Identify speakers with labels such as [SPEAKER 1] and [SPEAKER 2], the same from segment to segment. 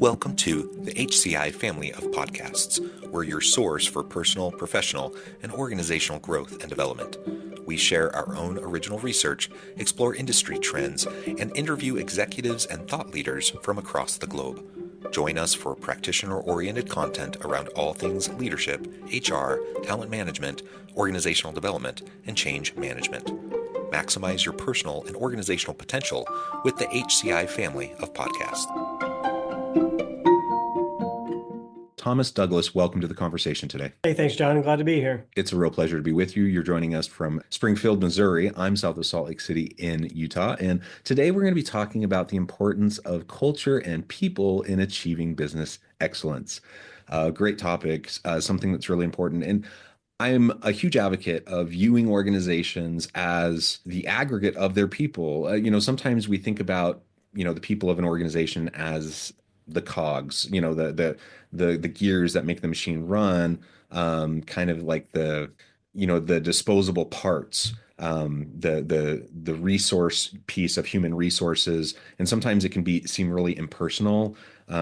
[SPEAKER 1] Welcome to the HCI family of podcasts. We're your source for personal, professional, and organizational growth and development. We share our own original research, explore industry trends, and interview executives and thought leaders from across the globe. Join us for practitioner-oriented content around all things leadership, HR, talent management, organizational development, and change management. Maximize your personal and organizational potential with the HCI family of podcasts. Thomas Douglas, welcome to the conversation today.
[SPEAKER 2] Hey, thanks, John. I'm glad to be here.
[SPEAKER 1] It's a real pleasure to be with you. You're joining us from Springfield, Missouri. I'm south of Salt Lake City in Utah. And today we're going to be talking about the importance of culture and people in achieving business excellence. Great topic, something that's really important. And I'm a huge advocate of viewing organizations as the aggregate of their people. Sometimes we think about, the people of an organization as the cogs, the gears that make the machine run, kind of like the disposable parts, the resource piece of human resources, and sometimes it can seem really impersonal,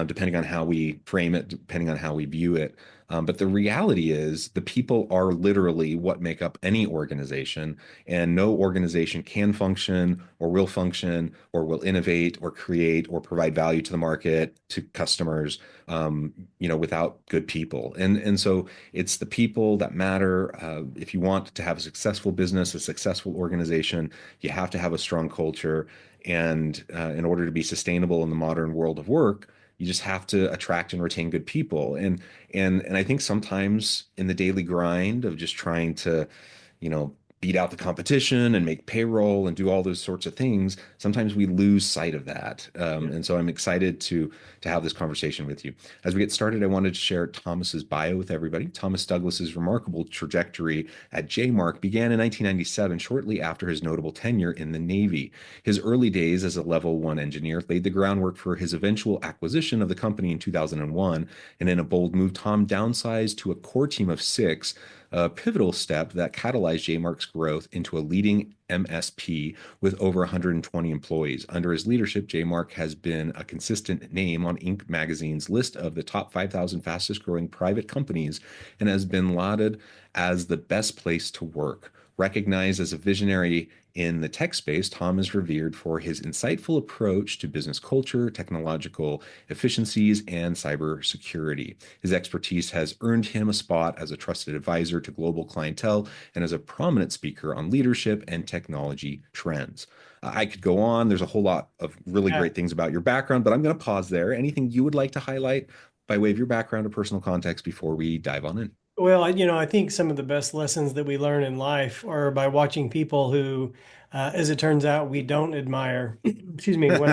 [SPEAKER 1] depending on how we frame it, depending on how we view it. But the reality is the people are literally what make up any organization, and no organization can function or will innovate or create or provide value to the market, to customers, without good people. And so it's the people that matter. If you want to have a successful business, a successful organization, you have to have a strong culture. And in order to be sustainable in the modern world of work, you just have to attract and retain good people. And I think sometimes in the daily grind of just trying to, beat out the competition and make payroll and do all those sorts of things, sometimes we lose sight of that. And so I'm excited to have this conversation with you. As we get started, I wanted to share Thomas's bio with everybody. Thomas Douglas's remarkable trajectory at JMARK began in 1997, shortly after his notable tenure in the Navy. His early days as a level 1 engineer laid the groundwork for his eventual acquisition of the company in 2001. And in a bold move, Tom downsized to a core team of 6, a pivotal step that catalyzed JMARK's growth into a leading MSP with over 120 employees. Under his leadership, JMARK has been a consistent name on Inc. magazine's list of the top 5,000 fastest growing private companies and has been lauded as the best place to work. Recognized as a visionary in the tech space, Tom is revered for his insightful approach to business culture, technological efficiencies, and cybersecurity. His expertise has earned him a spot as a trusted advisor to global clientele and as a prominent speaker on leadership and technology trends. I could go on. There's a whole lot of really great things about your background, but I'm going to pause there. Anything you would like to highlight by way of your background or personal context before we dive on in?
[SPEAKER 2] Well, I think some of the best lessons that we learn in life are by watching people who, as it turns out, we don't admire. Excuse me. When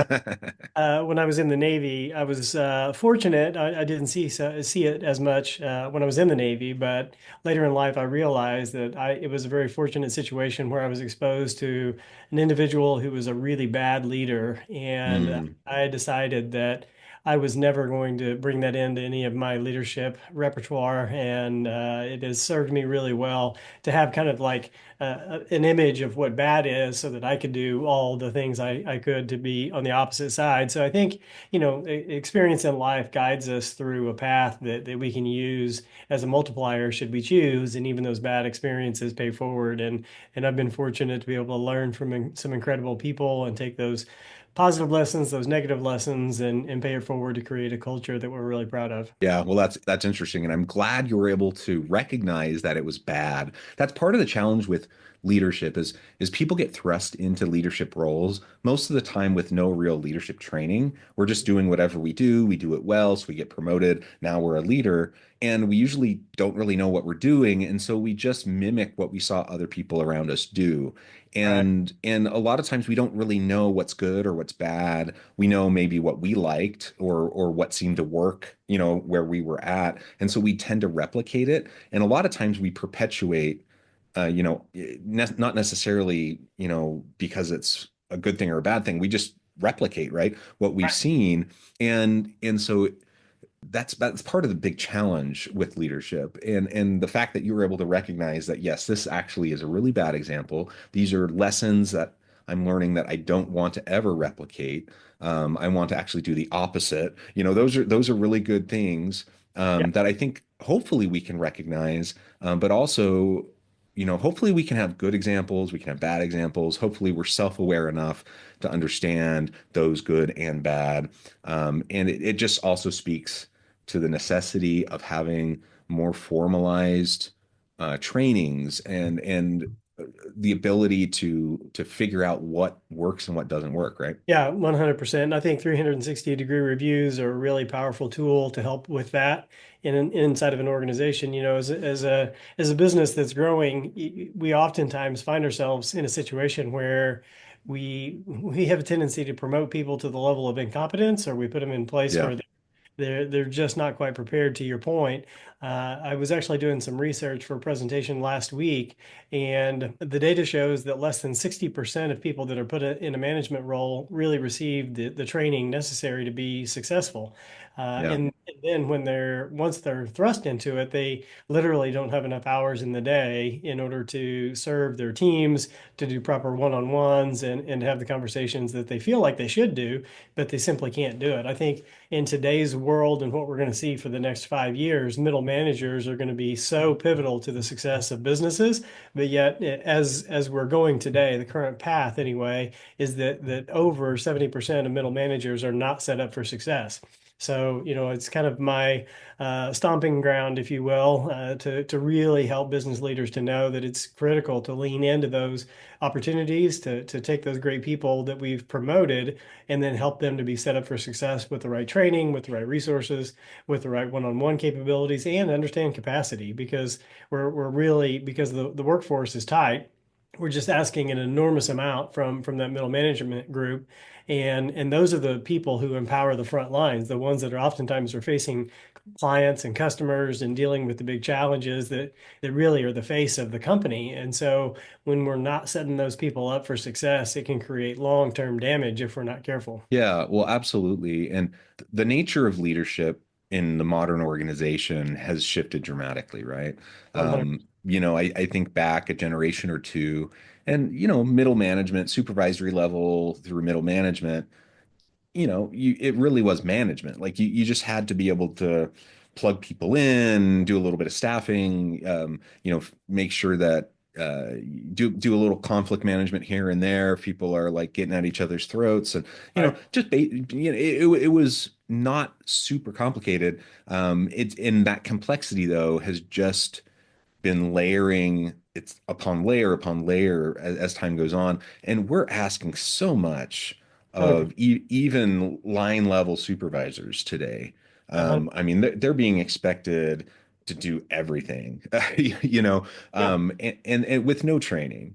[SPEAKER 2] I was in the Navy, I was fortunate. I didn't see it as much when I was in the Navy, but later in life, I realized that it was a very fortunate situation where I was exposed to an individual who was a really bad leader, and I decided that I was never going to bring that into any of my leadership repertoire, and it has served me really well to have kind of like an image of what bad is so that I could do all the things I could to be on the opposite side. So I think, experience in life guides us through a path that we can use as a multiplier should we choose, and even those bad experiences pay forward. And I've been fortunate to be able to learn from some incredible people and take those positive lessons, those negative lessons, and pay it forward to create a culture that we're really proud of.
[SPEAKER 1] Yeah, well, that's interesting, and I'm glad you were able to recognize that it was bad. That's part of the challenge with leadership is people get thrust into leadership roles most of the time with no real leadership training. We're just doing whatever we do it well, so we get promoted. Now we're a leader, and we usually don't really know what we're doing, and so we just mimic what we saw other people around us do. And a lot of times we don't really know what's good or what's bad. We know maybe what we liked or what seemed to work, where we were at. And so we tend to replicate it. And a lot of times we perpetuate, not necessarily, because it's a good thing or a bad thing. We just replicate, right, what we've seen. And so that's part of the big challenge with leadership, and the fact that you were able to recognize that, yes, this actually is a really bad example. These are lessons that I'm learning that I don't want to ever replicate. I want to actually do the opposite. You know, those are really good things
[SPEAKER 2] Yeah.
[SPEAKER 1] that I think hopefully we can recognize, but also, hopefully we can have good examples, we can have bad examples. Hopefully we're self-aware enough to understand those good and bad. And it just also speaks to the necessity of having more formalized trainings and the ability to figure out what works and what doesn't work, right?
[SPEAKER 2] Yeah, 100%. I think 360-degree reviews are a really powerful tool to help with that inside of an organization. You know, as a business that's growing, we oftentimes find ourselves in a situation where we have a tendency to promote people to the level of incompetence, or we put them in place
[SPEAKER 1] Yeah.
[SPEAKER 2] where they're just not quite prepared, to your point. I was actually doing some research for a presentation last week, and the data shows that less than 60% of people that are put in a management role really receive the training necessary to be successful.
[SPEAKER 1] Yeah.
[SPEAKER 2] And then once they're thrust into it, they literally don't have enough hours in the day in order to serve their teams, to do proper one-on-ones, and have the conversations that they feel like they should do, but they simply can't do it. I think in today's world and what we're going to see for the next 5 years, middle managers are going to be so pivotal to the success of businesses. But yet, as we're going today, the current path anyway, is that over 70% of middle managers are not set up for success. So, it's kind of my stomping ground, if you will, to really help business leaders to know that it's critical to lean into those opportunities, to take those great people that we've promoted and then help them to be set up for success with the right training, with the right resources, with the right one-on-one capabilities, and understand capacity, because we're really, because the workforce is tight, we're just asking an enormous amount from that middle management group. And those are the people who empower the front lines, the ones that are oftentimes are facing clients and customers and dealing with the big challenges that really are the face of the company. And so when we're not setting those people up for success, it can create long-term damage if we're not careful.
[SPEAKER 1] Yeah, well, absolutely. And the nature of leadership in the modern organization has shifted dramatically, right?
[SPEAKER 2] 100.
[SPEAKER 1] I think back a generation or two, and middle management, supervisory level through middle management, it really was management. Like you just had to be able to plug people in, do a little bit of staffing, make sure that do a little conflict management here and there. If people are like getting at each other's throats, and
[SPEAKER 2] Right.
[SPEAKER 1] it was not super complicated. It's in that complexity though has just been layering it's upon layer as time goes on, and we're asking so much
[SPEAKER 2] 100%.
[SPEAKER 1] of even line level supervisors today.
[SPEAKER 2] 100.
[SPEAKER 1] I mean, they're being expected to do everything,
[SPEAKER 2] Yeah.
[SPEAKER 1] and with no training,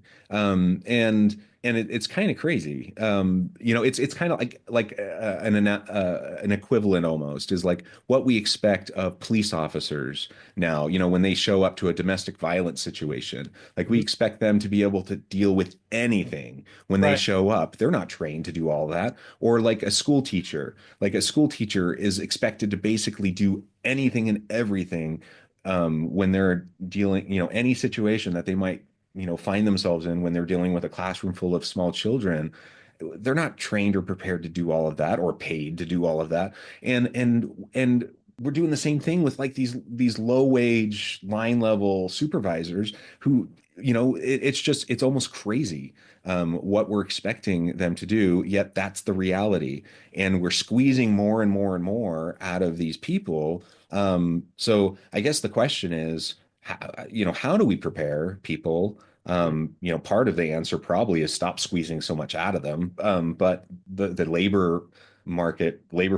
[SPEAKER 1] it's kind of crazy. It's kind of like an equivalent almost is like what we expect of police officers now, when they show up to a domestic violence situation, like we
[SPEAKER 2] Mhm.
[SPEAKER 1] expect them to be able to deal with anything when they
[SPEAKER 2] Right.
[SPEAKER 1] show up. They're not trained to do all that. Or like a school teacher is expected to basically do anything and everything when they're dealing, any situation that they might, find themselves in when they're dealing with a classroom full of small children. They're not trained or prepared to do all of that or paid to do all of that. And we're doing the same thing with like these low wage line level supervisors who it's almost crazy what we're expecting them to do, yet that's the reality, and we're squeezing more and more and more out of these people. So I guess the question is how do we prepare people? Part of the answer probably is stop squeezing so much out of them, but the labor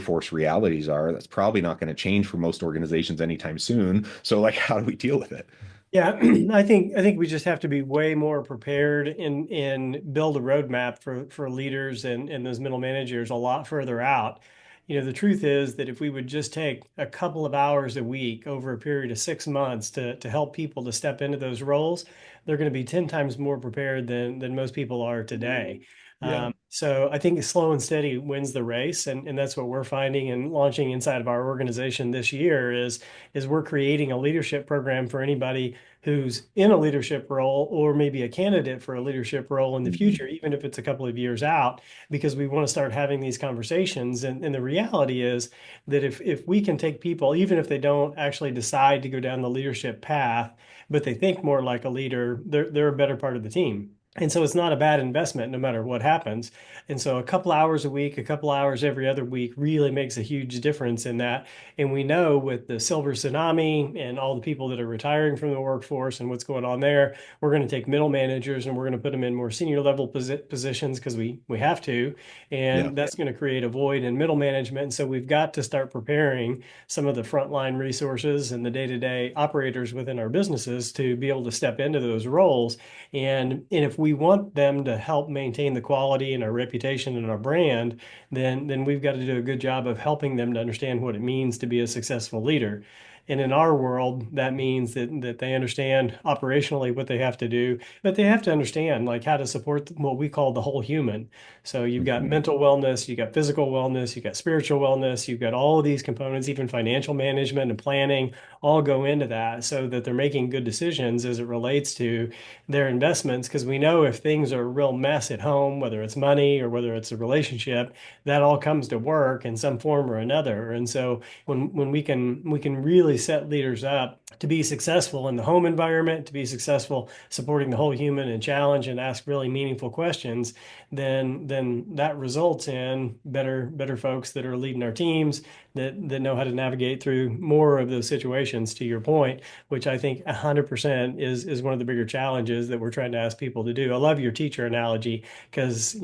[SPEAKER 1] force realities are that's probably not going to change for most organizations anytime soon. So like, how do we deal with it?
[SPEAKER 2] Yeah, I think we just have to be way more prepared and build a roadmap for leaders and those middle managers a lot further out. The truth is that if we would just take a couple of hours a week over a period of 6 months to help people to step into those roles, they're going to be 10 times more prepared than most people are today.
[SPEAKER 1] Yeah.
[SPEAKER 2] So I think slow and steady wins the race, and that's what we're finding and launching inside of our organization this year is we're creating a leadership program for anybody who's in a leadership role or maybe a candidate for a leadership role in the
[SPEAKER 1] Mhm.
[SPEAKER 2] future, even if it's a couple of years out, because we want to start having these conversations. And the reality is that if we can take people, even if they don't actually decide to go down the leadership path, but they think more like a leader, they're a better part of the team. And so it's not a bad investment no matter what happens. And so a couple hours a week, a couple hours every other week really makes a huge difference in that. And we know with the silver tsunami and all the people that are retiring from the workforce and what's going on there, we're going to take middle managers and we're going to put them in more senior level positions because we have to.
[SPEAKER 1] Yeah.
[SPEAKER 2] And that's going to create a void in middle management. And so we've got to start preparing some of the frontline resources and the day-to-day operators within our businesses to be able to step into those roles. And if we want them to help maintain the quality and our reputation and our brand, then we've got to do a good job of helping them to understand what it means to be a successful leader. And in our world, that means that they understand operationally what they have to do, but they have to understand like how to support what we call the whole human. So you've got
[SPEAKER 1] Mhm.
[SPEAKER 2] mental wellness, you've got physical wellness, you've got spiritual wellness, you've got all of these components, even financial management and planning, all go into that so that they're making good decisions as it relates to their investments. Because we know if things are a real mess at home, whether it's money or whether it's a relationship, that all comes to work in some form or another. And so when we can really set leaders up to be successful in the home environment, to be successful supporting the whole human and challenge and ask really meaningful questions, then that results in better folks that are leading our teams that know how to navigate through more of those situations, to your point, which I think 100% is one of the bigger challenges that we're trying to ask people to do. I love your teacher analogy because,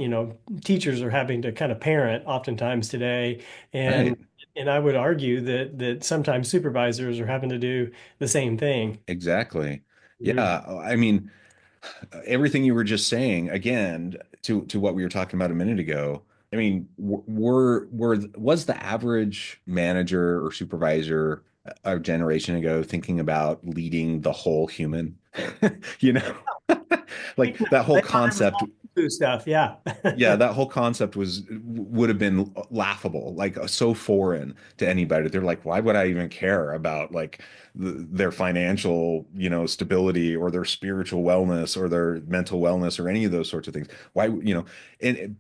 [SPEAKER 2] teachers are having to kind of parent oftentimes today. And
[SPEAKER 1] Right.
[SPEAKER 2] and I would argue that sometimes supervisors are having to do the same thing.
[SPEAKER 1] Exactly.
[SPEAKER 2] Mhm.
[SPEAKER 1] Yeah. I mean, everything you were just saying again to what we were talking about a minute ago. I mean, was the average manager or supervisor a generation ago thinking about leading the whole human? You know, like that whole
[SPEAKER 2] They thought it was
[SPEAKER 1] concept.
[SPEAKER 2] all food stuff. Yeah.
[SPEAKER 1] Yeah, that whole concept would have been laughable, like so foreign to anybody. They're like, why would I even care about like their financial, stability or their spiritual wellness or their mental wellness or any of those sorts of things? Why,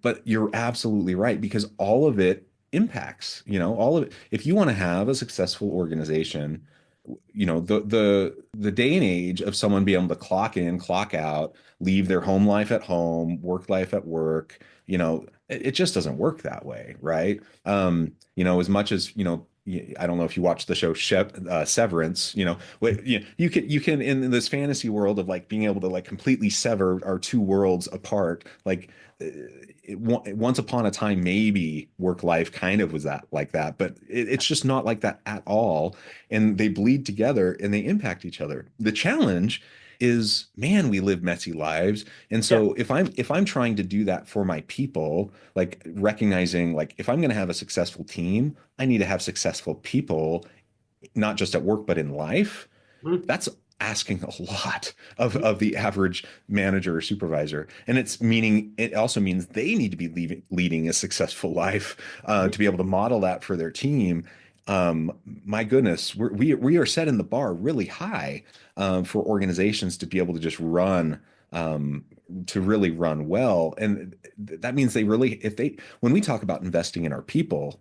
[SPEAKER 1] but you're absolutely right because all of it impacts, all of it. If you want to have a successful organization, the day and age of someone being able to clock in, clock out, leave their home life at home, work life at work, it just doesn't work that way, right? As much as, I don't know if you watch the show Severance, you can in this fantasy world of like being able to like completely sever our two worlds apart, like once upon a time, maybe work life kind of was that like that, but it's just not like that at all. And they bleed together and they impact each other. The challenge is, man, we live messy lives. And
[SPEAKER 2] Yeah.
[SPEAKER 1] so if I'm trying to do that for my people, like recognizing like if I'm going to have a successful team, I need to have successful people, not just at work, but in life.
[SPEAKER 2] Mhm.
[SPEAKER 1] That's asking a lot of the average manager or supervisor. And it also means they need to be leading a successful life to be able to model that for their team. My goodness, we are setting the bar really high for organizations to be able to just um, to really run well. And that means when we talk about investing in our people,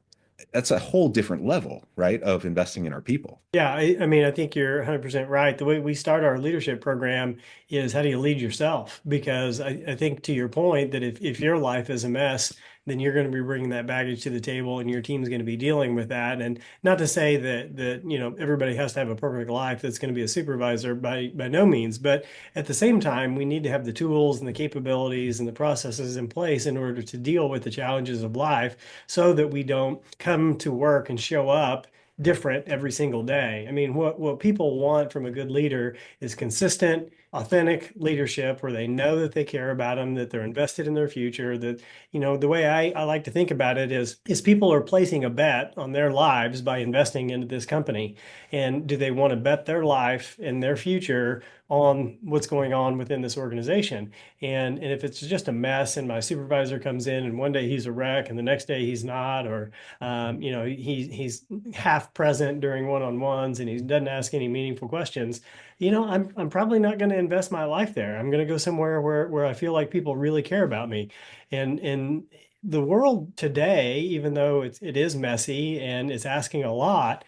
[SPEAKER 1] that's a whole different level, right? Of investing in our people.
[SPEAKER 2] Yeah, I mean, I think you're 100% right. The way we start our leadership program is how do you lead yourself? Because I think to your point that if your life is a mess, then you're going to be bringing that baggage to the table and your team's going to be dealing with that. And not to say that everybody has to have a perfect life that's going to be a supervisor by no means, but at the same time, we need to have the tools and the capabilities and the processes in place in order to deal with the challenges of life so that we don't come to work and show up different every single day. I mean, what people want from a good leader is consistent, authentic leadership where they know that they care about them, that they're invested in their future, that, the way I like to think about it is people are placing a bet on their lives by investing into this company. And do they want to bet their life and their future on what's going on within this organization. And if it's just a mess and my supervisor comes in and one day he's a wreck and the next day he's not, or he's half present during one-on-ones and he doesn't ask any meaningful questions, I'm probably not going to invest my life there. I'm going to go somewhere where I feel like people really care about me. And the world today, even though it is messy and it's asking a lot,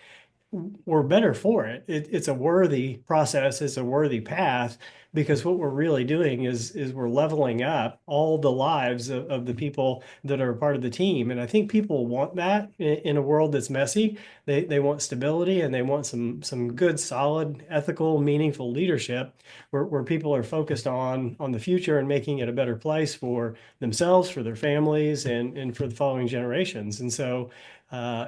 [SPEAKER 2] we're better for it. It's a worthy process. It's a worthy path because what we're really doing is we're leveling up all the lives of the people that are a part of the team. And I think people want that in a world that's messy. They want stability and they want some good, solid, ethical, meaningful leadership where people are focused on the future and making it a better place for themselves, for their families, and for the following generations. And so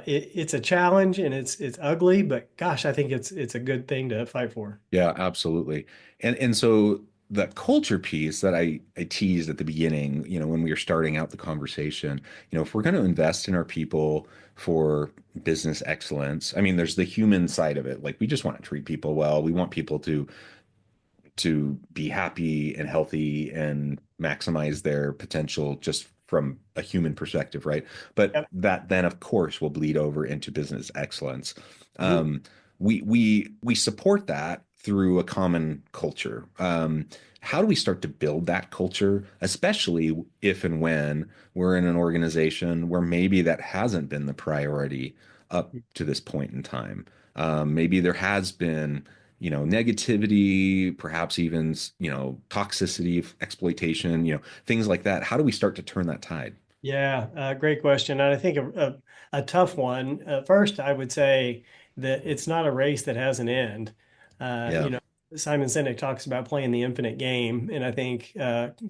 [SPEAKER 2] it's a challenge and it's ugly, but gosh, I think it's a good thing to fight for.
[SPEAKER 1] Yeah, absolutely. And so the culture piece that I teased at the beginning, when we were starting out the conversation, if we're going to invest in our people for business excellence, I mean, there's the human side of it. Like we just want to treat people well. We want people to be happy and healthy and maximize their potential just from a human perspective, right? But
[SPEAKER 2] Yep.
[SPEAKER 1] that then, of course, will bleed over into business excellence.
[SPEAKER 2] Mhm.
[SPEAKER 1] Um, we support that through a common culture. How do we start to build that culture, especially if and when we're in an organization where maybe that hasn't been the priority up to this point in time? Maybe there has been negativity, perhaps even, toxicity, exploitation, things like that. How do we start to turn that tide?
[SPEAKER 2] Yeah, great question. And I think a tough one. First, I would say that it's not a race that has an end. Uh,
[SPEAKER 1] Yeah.
[SPEAKER 2] you know, Simon Sinek talks about playing the infinite game, and I think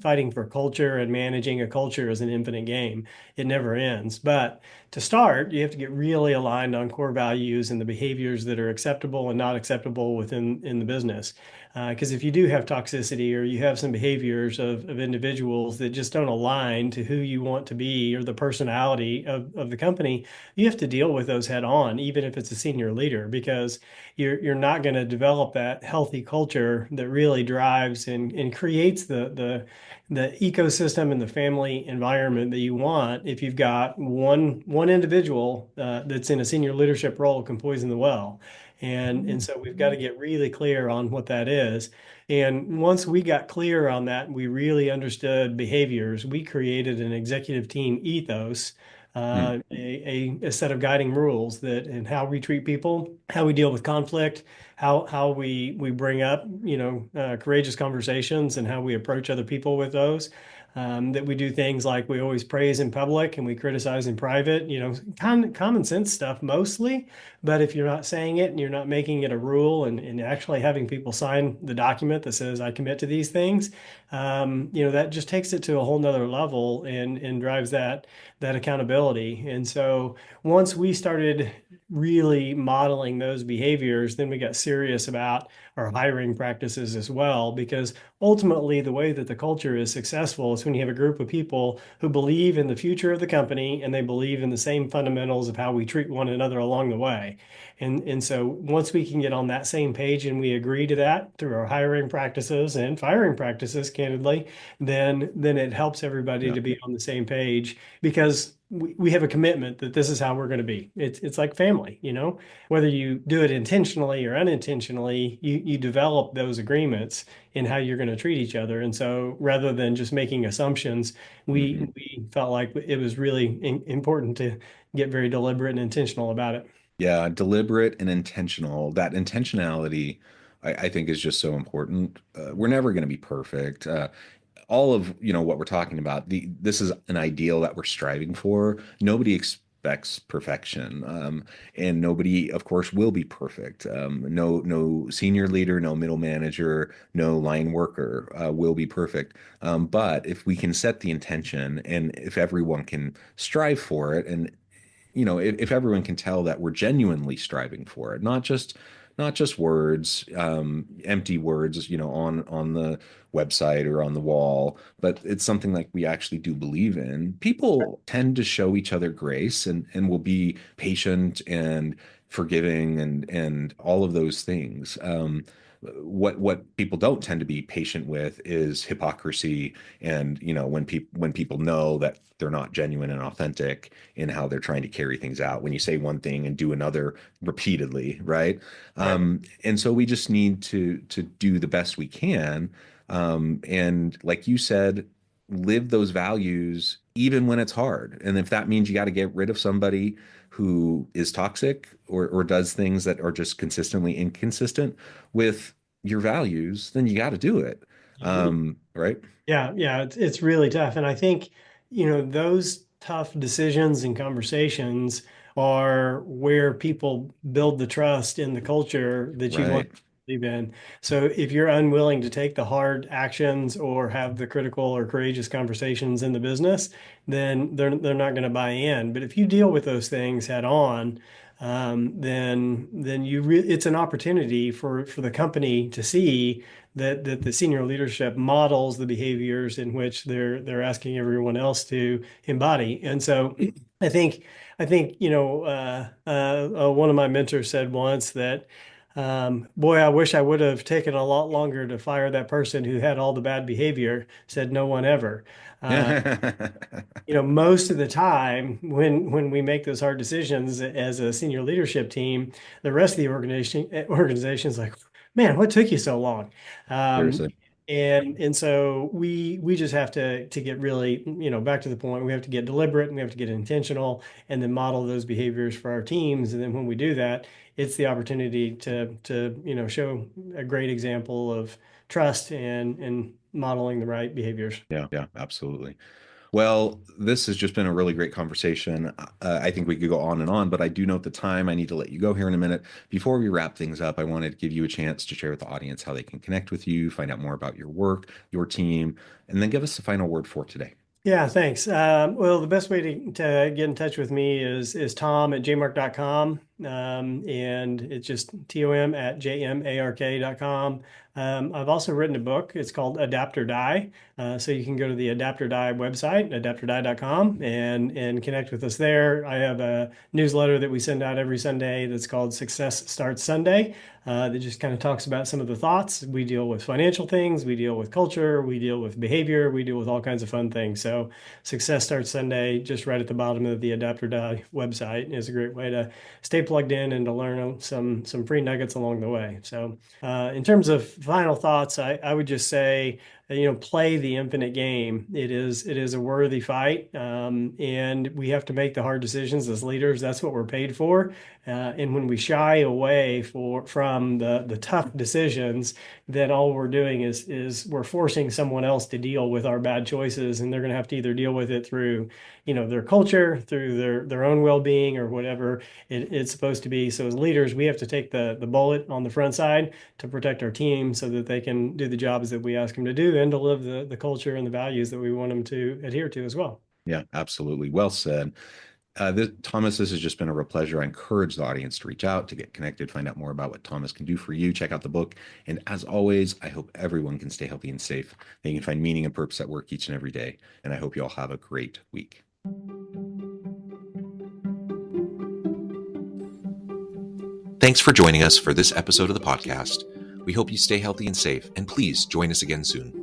[SPEAKER 2] fighting for culture and managing a culture is an infinite game. It never ends. But to start, you have to get really aligned on core values and the behaviors that are acceptable and not acceptable within the business. Because if you do have toxicity or you have some behaviors of individuals that just don't align to who you want to be or the personality of the company, you have to deal with those head on, even if it's a senior leader, because you're not going to develop that healthy culture that really drives and creates the ecosystem and the family environment that you want if you've got one individual that's in a senior leadership role can poison the well. And so we've got to get really clear on what that is. And once we got clear on that, we really understood behaviors. We created an executive team ethos,
[SPEAKER 1] Hmm.
[SPEAKER 2] a set of guiding rules that and how we treat people, how we deal with conflict, how we bring up, courageous conversations and how we approach other people with those. That we do things like we always praise in public and we criticize in private, common sense stuff mostly. But if you're not saying it and you're not making it a rule and actually having people sign the document that says, I commit to these things, that just takes it to a whole nother level and drives that accountability. And so once we started really modeling those behaviors, then we got serious about our hiring practices as well, because ultimately the way that the culture is successful is when you have a group of people who believe in the future of the company and they believe in the same fundamentals of how we treat one another along the way. And so once we can get on that same page and we agree to that through our hiring practices and firing practices, candidly, then it helps everybody
[SPEAKER 1] Yeah.
[SPEAKER 2] to be on the same page because we have a commitment that this is how we're going to be. It's like family, whether you do it intentionally or unintentionally, you develop those agreements in how you're going to treat each other. And so rather than just making assumptions,
[SPEAKER 1] Hmm.
[SPEAKER 2] we felt like it was really important to get very deliberate and intentional about it.
[SPEAKER 1] Yeah, deliberate and intentional. That intentionality, I think, is just so important. We're never going to be perfect. All of what we're talking about, this is an ideal that we're striving for. Nobody expects perfection, and nobody, of course, will be perfect. No senior leader, no middle manager, no line worker will be perfect. But if we can set the intention, and if everyone can strive for it, and if everyone can tell that we're genuinely striving for it, not just words, empty words, on the website or on the wall, but it's something like we actually do believe in. People tend to show each other grace and will be patient and forgiving and all of those things. What people don't tend to be patient with is hypocrisy, and when people know that they're not genuine and authentic in how they're trying to carry things out. When you say one thing and do another repeatedly, right?
[SPEAKER 2] Right.
[SPEAKER 1] And so we just need to do the best we can, and like you said, live those values even when it's hard. And if that means you got to get rid of somebody who is toxic or does things that are just consistently inconsistent with your values, then you got to do it. Right?
[SPEAKER 2] Yeah, yeah, it's really tough. And I think, those tough decisions and conversations are where people build the trust in the culture that you want
[SPEAKER 1] Right.
[SPEAKER 2] to believe in. So if you're unwilling to take the hard actions or have the critical or courageous conversations in the business, then they're not going to buy in. But if you deal with those things head on, then it's an opportunity for the company to see that the senior leadership models the behaviors in which they're asking everyone else to embody. And so I think one of my mentors said once that boy, I wish I would have taken a lot longer to fire that person who had all the bad behavior. Said no one ever. Uh, Most of the time when we make those hard decisions as a senior leadership team, the rest of the organization is like, man, what took you so long? Um,
[SPEAKER 1] Seriously.
[SPEAKER 2] and so we just have to get really, back to the point, we have to get deliberate and we have to get intentional and then model those behaviors for our teams. And then when we do that, it's the opportunity to show a great example of trust and modeling the right behaviors.
[SPEAKER 1] Yeah, yeah, absolutely. Well, this has just been a really great conversation. I think we could go on and on, but I do note the time. I need to let you go here in a minute. Before we wrap things up, I wanted to give you a chance to share with the audience how they can connect with you, find out more about your work, your team, and then give us the final word for today.
[SPEAKER 2] Yeah, thanks. Well, the best way to get in touch with me is Tom at jmark.com. And it's just TOM at JMARK.com. I've also written a book. It's called Adapt or Die. So you can go to the Adapt or Die website, adaptordie.com, and connect with us there. I have a newsletter that we send out every Sunday that's called Success Starts Sunday. That just kind of talks about some of the thoughts. We deal with financial things, we deal with culture, we deal with behavior, we deal with all kinds of fun things. So Success Starts Sunday, just right at the bottom of the Adapt or Die website, is a great way to stay plugged in and to learn some free nuggets along the way. So in terms of final thoughts, I would just say, play the infinite game. It is a worthy fight, and we have to make the hard decisions as leaders. That's what we're paid for. And when we shy away from the tough decisions, then all we're doing is we're forcing someone else to deal with our bad choices, and they're going to have to either deal with it through, their culture, through their own well-being, or whatever it's supposed to be. So as leaders, we have to take the bullet on the front side to protect our team so that they can do the jobs that we ask them to do and to live the culture and the values that we want them to adhere to as well.
[SPEAKER 1] Yeah, absolutely. Well said. Thomas, this has just been a real pleasure. I encourage the audience to reach out, to get connected, find out more about what Thomas can do for you. Check out the book. And as always, I hope everyone can stay healthy and safe. They can find meaning and purpose at work each and every day. And I hope you all have a great week. Thanks for joining us for this episode of the podcast. We hope you stay healthy and safe, and please join us again soon.